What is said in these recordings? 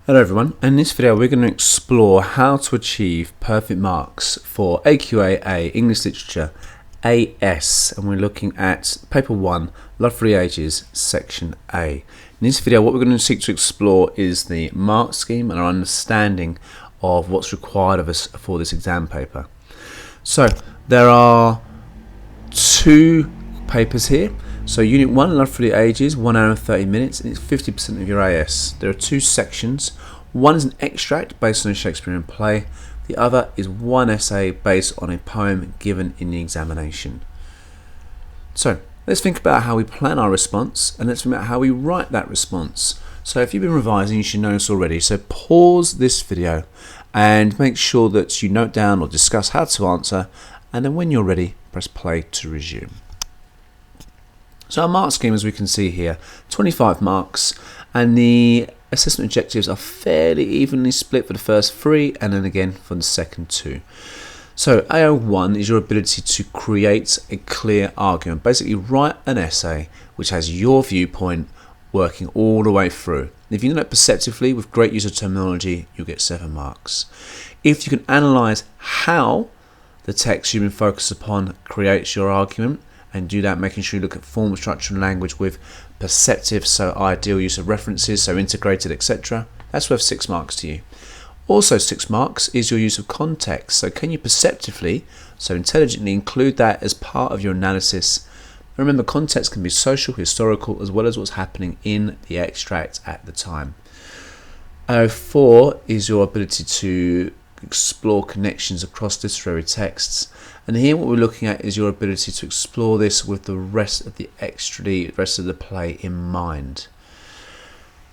Hello everyone, in this video we're going to explore how to achieve perfect marks for AQA English Literature AS, and we're looking at paper 1, Love for the Ages, section A. In this video what we're going to seek to explore is the mark scheme and our understanding of what's required of us for this exam paper. So there are two papers here. So Unit 1, Love for the Ages, 1 hour and 30 minutes, and it's 50% of your AS. There are two sections. One is an extract based on a Shakespearean play. The other is one essay based on a poem given in the examination. So let's think about how we plan our response, and let's think about how we write that response. So if you've been revising, you should know this already. So pause this video and make sure that you note down or discuss how to answer, and then when you're ready, press play to resume. So our mark scheme, as we can see here, 25 marks, and the assessment objectives are fairly evenly split for the first 3 and then again for the second 2. So AO1 is your ability to create a clear argument. Basically write an essay which has your viewpoint working all the way through. If you do that perceptively with great use of terminology, you'll get 7 marks. If you can analyse how the text you've been focused upon creates your argument, and do that making sure you look at form, structure and language with perceptive, so ideal use of references, so integrated, etc. That's worth 6 marks to you. Also 6 marks is your use of context. So can you perceptively, so intelligently, include that as part of your analysis? Remember, context can be social, historical, as well as what's happening in the extract at the time. 4 is your ability to explore connections across literary texts, and here what we're looking at is your ability to explore this with the rest of the play in mind.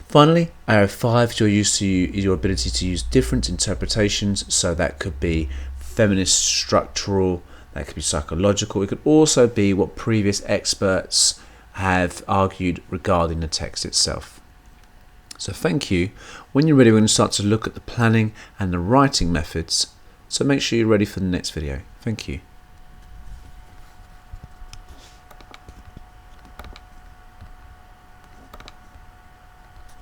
Finally, area 5 is your ability to use different interpretations, so that could be feminist, structural, that could be psychological, it could also be what previous experts have argued regarding the text itself. So thank you. When you're ready, we're going to start to look at the planning and the writing methods. So make sure you're ready for the next video. Thank you.